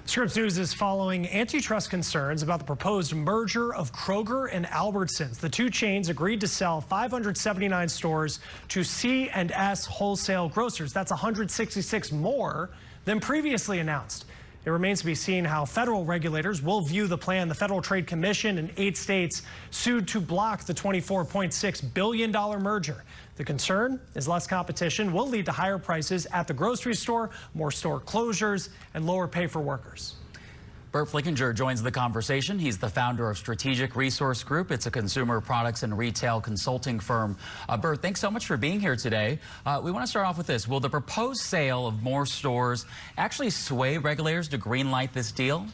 Scripps News is following antitrust concerns about the proposed merger of Kroger and Albertsons. The two chains agreed to sell 579 stores to C&S Wholesale Grocers. That's 166 more than previously announced. It remains to be seen how federal regulators will view the plan. The Federal Trade Commission in 8 states sued to block the $24.6 billion merger. The concern is less competition will lead to higher prices at the grocery store, more store closures, and lower pay for workers. Burt Flickinger joins the conversation. He's the founder of Strategic Resource Group. It's a consumer products and retail consulting firm. Burt, thanks so much for being here today. We want to start off with this. Will the proposed sale of more stores actually sway regulators to greenlight this deal?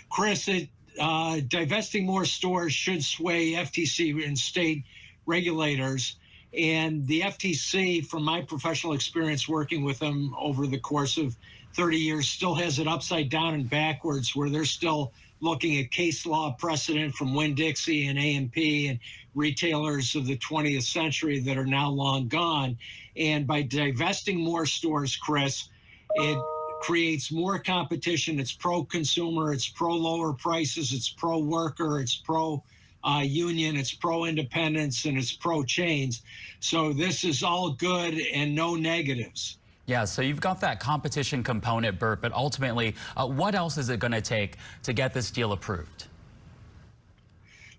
Chris, divesting more stores should sway FTC and state regulators. And the FTC, from my professional experience working with them over the course of 30 years, still has it upside down and backwards, where they're still looking at case law precedent from Winn-Dixie and A&P and retailers of the 20th century that are now long gone. And by divesting more stores, Chris, it creates more competition. It's pro-consumer, it's pro-lower prices, it's pro-worker, it's pro-union, it's pro-independence, and it's pro-chains. So this is all good and no negatives. Yeah, so you've got that competition component, Burt, but ultimately, what else is it going to take to get this deal approved?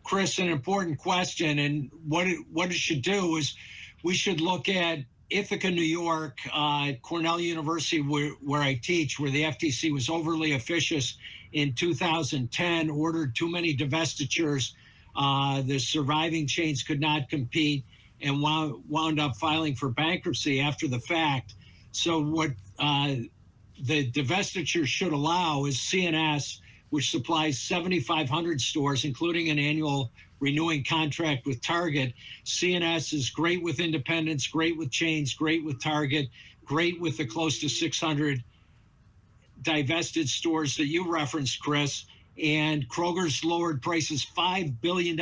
Chris, an important question, and what it should do is we should look at Ithaca, New York, Cornell University, where I teach, where the FTC was overly officious in 2010, ordered too many divestitures. The surviving chains could not compete and wound up filing for bankruptcy after the fact. So what the divestiture should allow is C&S, which supplies 7,500 stores, including an annual renewing contract with Target. C&S is great with independents, great with chains, great with Target, great with the close to 600 divested stores that you referenced, Chris. And Kroger's lowered prices $5 billion,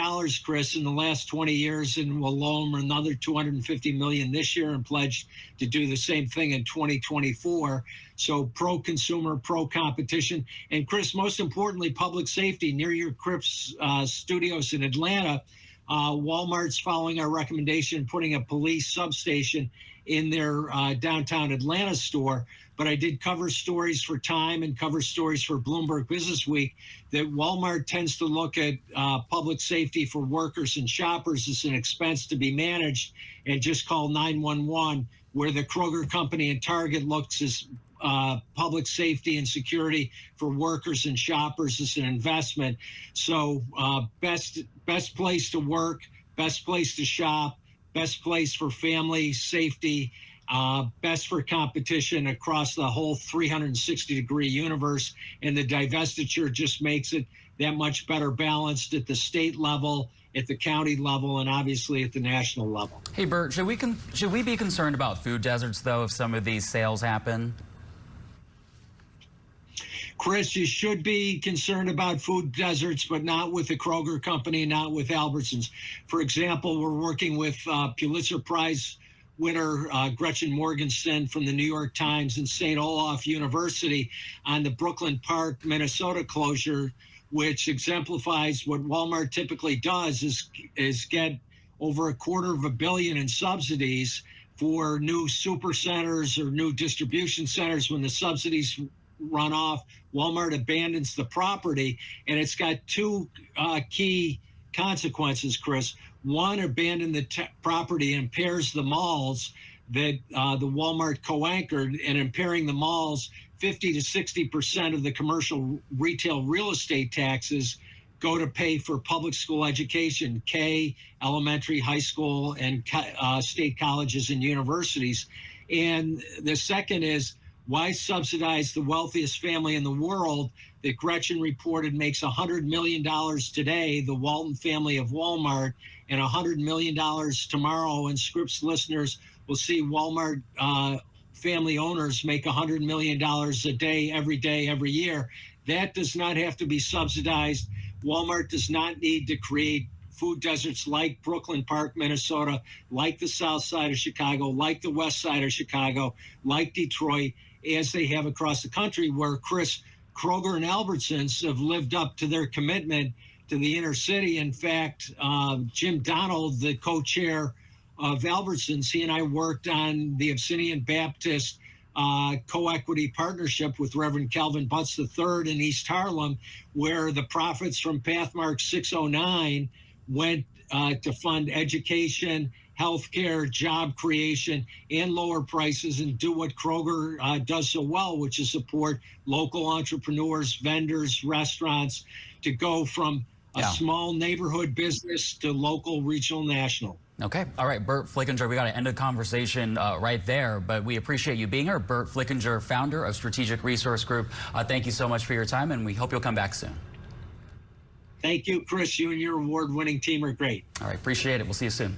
Chris, in the last 20 years, and will loan another $250 million this year and pledged to do the same thing in 2024. So pro-consumer, pro-competition. And, Chris, most importantly, public safety. Near your Scripps studios in Atlanta, Walmart's following our recommendation, putting a police substation in their downtown Atlanta store. But I did cover stories for Time and cover stories for Bloomberg Business Week that Walmart tends to look at public safety for workers and shoppers as an expense to be managed and just call 911, where the Kroger company and Target looks as public safety and security for workers and shoppers as an investment. So best place to work, best place to shop, best place for family safety, best for competition across the whole 360-degree universe. And the divestiture just makes it that much better balanced at the state level, at the county level, and obviously at the national level. Hey, Burt, should we be concerned about food deserts, though, if some of these sales happen? Chris, you should be concerned about food deserts, but not with the Kroger company, not with Albertsons. For example, we're working with Pulitzer Prize winner Gretchen Morgenstern from the New York Times and St. Olaf University on the Brooklyn Park, Minnesota closure, which exemplifies what Walmart typically does is get over $250 million in subsidies for new super centers or new distribution centers. When the subsidies run off, Walmart abandons the property, and it's got two key consequences, Chris. One, abandon the property impairs the malls that the Walmart co-anchored, and impairing the malls, 50 to 60% of the commercial retail real estate taxes go to pay for public school education, K, elementary, high school, and state colleges and universities. And the second is, why subsidize the wealthiest family in the world that Gretchen reported makes $100 million today, the Walton family of Walmart, and $100 million tomorrow? And Scripps listeners will see Walmart family owners make $100 million a day, every year. That does not have to be subsidized. Walmart does not need to create food deserts like Brooklyn Park, Minnesota, like the south side of Chicago, like the west side of Chicago, like Detroit, as they have across the country, where Chris, Kroger and Albertsons have lived up to their commitment to the inner city. In fact, Jim Donald, the co-chair of Albertsons, he and I worked on the Abyssinian Baptist co-equity partnership with Reverend Calvin Butts III in East Harlem, where the profits from Pathmark 609 went to fund education, healthcare, job creation, and lower prices, and do what Kroger does so well, which is support local entrepreneurs, vendors, restaurants, to go from a small neighborhood business to local, regional, national. Okay. All right, Burt Flickinger, we got to end the conversation right there, but we appreciate you being here. Burt Flickinger, founder of Strategic Resource Group. Thank you so much for your time, and we hope you'll come back soon. Thank you, Chris. You and your award-winning team are great. All right, appreciate it. We'll see you soon.